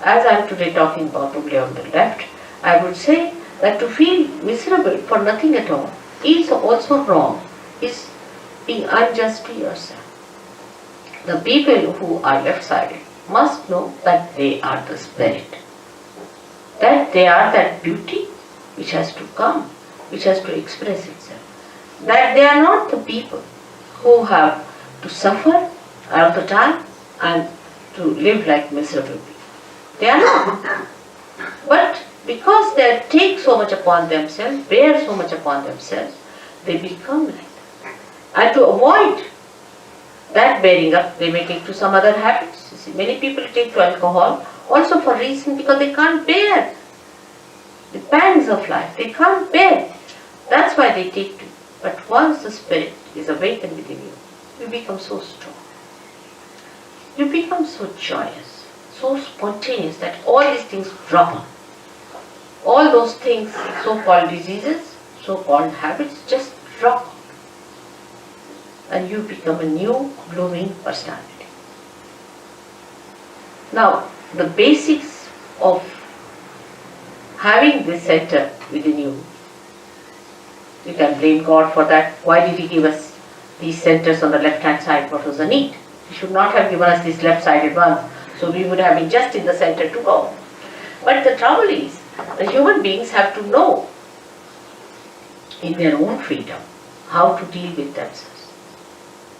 as I am today talking about only on the left, I would say that to feel miserable for nothing at all is also wrong, is being unjust to yourself. The people who are left-sided must know that they are the spirit, that they are that beauty which has to come, which has to express itself, that they are not the people who have to suffer all the time and to live like miserable people. They are not. But because they take so much upon themselves, bear so much upon themselves, they become like that. And to avoid that bearing up, they may take to some other habits. You see, many people take to alcohol also for reason because they can't bear the pangs of life. They can't bear. That's why they take to. But once the spirit is awakened within you, you become so strong. You become so joyous, so spontaneous that all these things drop on. All those things, so-called diseases, so-called habits, just drop on. And you become a new blooming personality. Now, the basics of having this center within you, you can blame God for that. Why did He give us these centers on the left-hand side? What was the need? He should not have given us these left-sided ones, so we would have been just in the center to go. But the trouble is, the human beings have to know in their own freedom how to deal with themselves.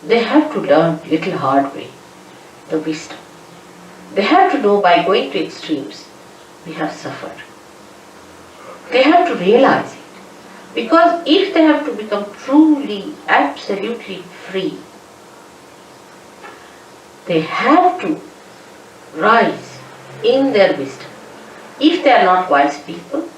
They have to learn little hard way, the wisdom. They have to know by going to extremes, we have suffered. They have to realize it. Because if they have to become truly, absolutely free, they have to rise in their wisdom. If they are not wise people,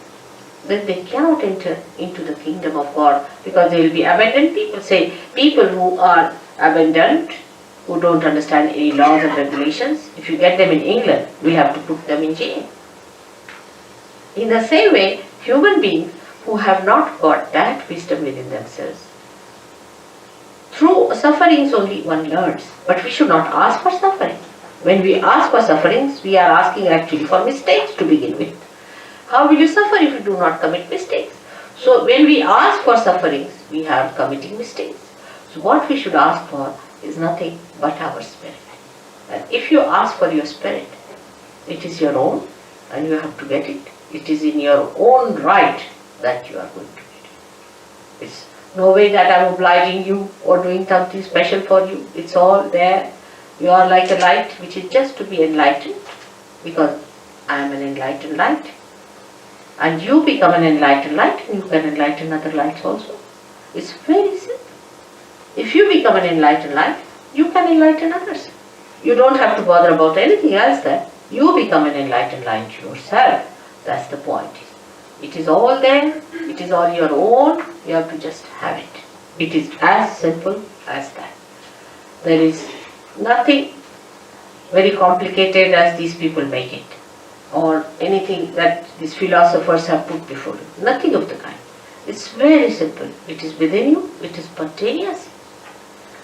then they cannot enter into the kingdom of God because they will be abandoned people. Say, people who are abandoned, who don't understand any laws and regulations, if you get them in England, we have to put them in jail. In the same way, human beings who have not got that wisdom within themselves, through sufferings only one learns, but we should not ask for suffering. When we ask for sufferings, we are asking actually for mistakes to begin with. How will you suffer if you do not commit mistakes? So when we ask for sufferings, we are committing mistakes. So what we should ask for is nothing but our spirit. And if you ask for your spirit, it is your own and you have to get it. It is in your own right that you are going to get it. It's no way that I am obliging you or doing something special for you. It's all there. You are like a light which is just to be enlightened, because I am an enlightened light. And you become an enlightened light and you can enlighten other lights also. It's very simple. If you become an enlightened light, you can enlighten others. You don't have to bother about anything else there. You become an enlightened light yourself. That's the point. It is all there. It is all your own. You have to just have it. It is as simple as that. There is nothing very complicated as these people make it, or anything that these philosophers have put before you. Nothing of the kind. It's very simple. It is within you. It is spontaneous.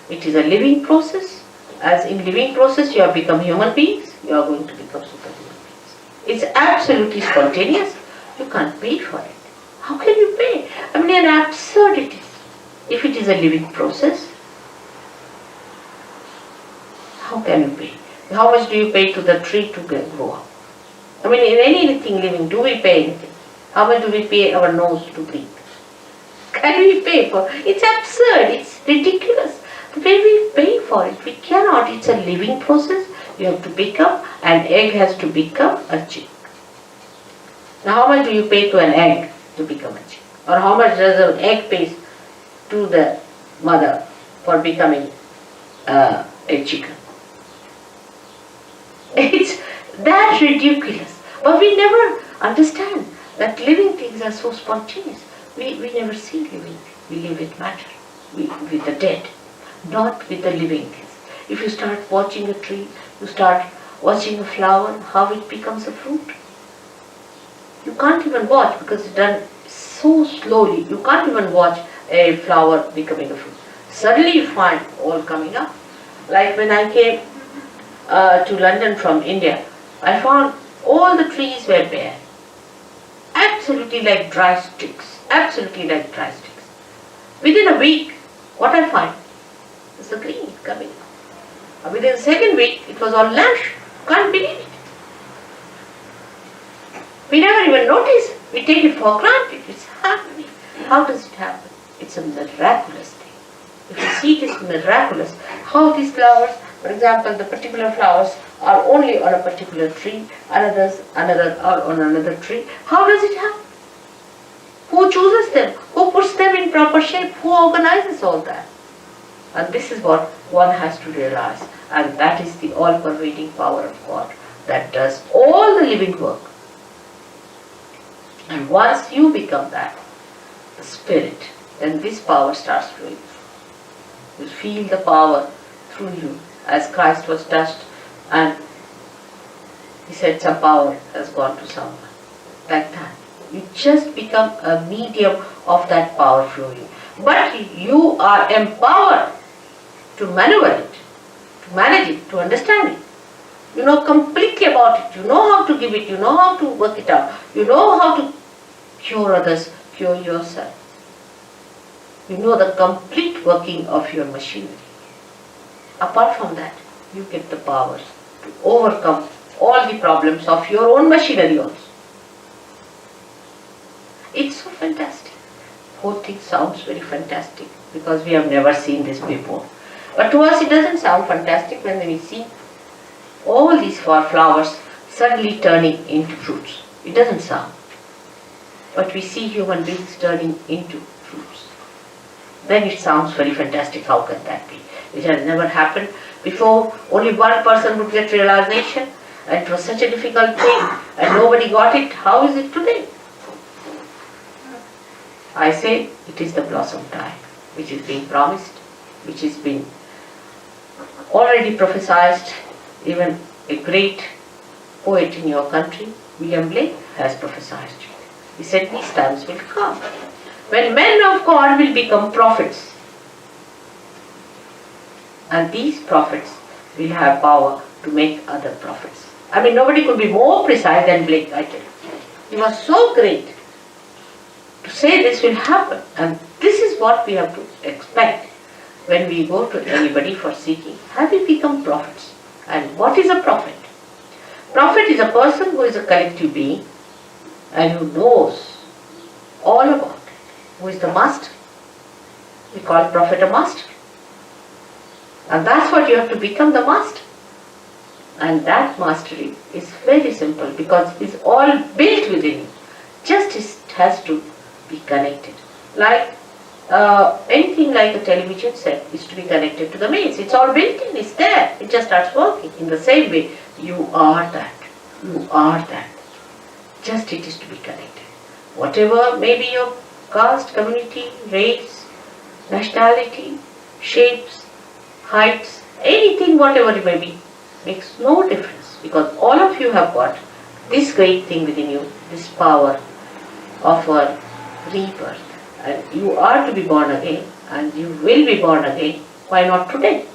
It is a living process. As in living process you have become human beings, you are going to become superhuman beings. It's absolutely spontaneous. You can't pay for it. How can you pay? I mean, an absurdity. If it is a living process, how can you pay? How much do you pay to the tree to grow up? I mean, in anything living, do we pay anything? How much do we pay our nose to breathe? Can we pay for it? It's absurd. It's ridiculous. The way we pay for it, we cannot. It's a living process. You have to become, an egg has to become a chick. Now, how much do you pay to an egg to become a chick? Or how much does an egg pay to the mother for becoming a chicken? It's that ridiculous. But we never understand that living things are so spontaneous. We never see living. We live with matter, with the dead, not with the living things. If you start watching a tree, you start watching a flower, how it becomes a fruit. You can't even watch because it's done so slowly. You can't even watch a flower becoming a fruit. Suddenly you find all coming up. Like when I came to London from India, I found All the trees were bare, absolutely like dry sticks, absolutely like dry sticks. Within a week, what I find is the green coming. Within the second week, it was all lush. Can't believe it. We never even notice. We take it for granted. It's happening. How does it happen? It's a miraculous thing. If you see it is miraculous, how these flowers, for example, the particular flowers are only on a particular tree, another are on another tree. How does it happen? Who chooses them? Who puts them in proper shape? Who organizes all that? And this is what one has to realize. And that is the all-pervading power of God that does all the living work. And once you become that, the Spirit, then this power starts flowing. You feel the power through you as Christ was touched and he said some power has gone to someone. Like that. You just become a medium of that power flowing. But you are empowered to maneuver it, to manage it, to understand it. You know completely about it. You know how to give it. You know how to work it out. You know how to cure others, cure yourself. You know the complete working of your machinery. Apart from that, you get the power to overcome all the problems of your own machinery also. It's so fantastic. Whole thing sounds very fantastic because we have never seen this before. But to us it doesn't sound fantastic when we see all these flowers suddenly turning into fruits. It doesn't sound. But we see human beings turning into fruits. Then it sounds very fantastic. How can that be? It has never happened before. Only one person would get realization, and it was such a difficult thing and nobody got it. How is it today? I say it is the blossom time which is being promised, which has been already prophesied. Even a great poet in your country, William Blake, has prophesied it. He said these times will come when men of God will become prophets. And these prophets will have power to make other prophets. I mean, nobody could be more precise than Blake, I tell you. He was so great to say this will happen. And this is what we have to expect when we go to anybody for seeking. Have we become prophets? And what is a prophet? Prophet is a person who is a collective being and who knows all about it. Who is the master? We call prophet a master. And that's what you have to become, the master. And that mastery is very simple because it's all built within you. Just it has to be connected. Like anything like a television set is to be connected to the mains. It's all built in, it's there. It just starts working. In the same way, you are that. You are that. Just it is to be connected. Whatever may be your caste, community, race, nationality, shapes, heights, anything, whatever it may be, makes no difference because all of you have got this great thing within you, this power of a rebirth. And you are to be born again and you will be born again. Why not today?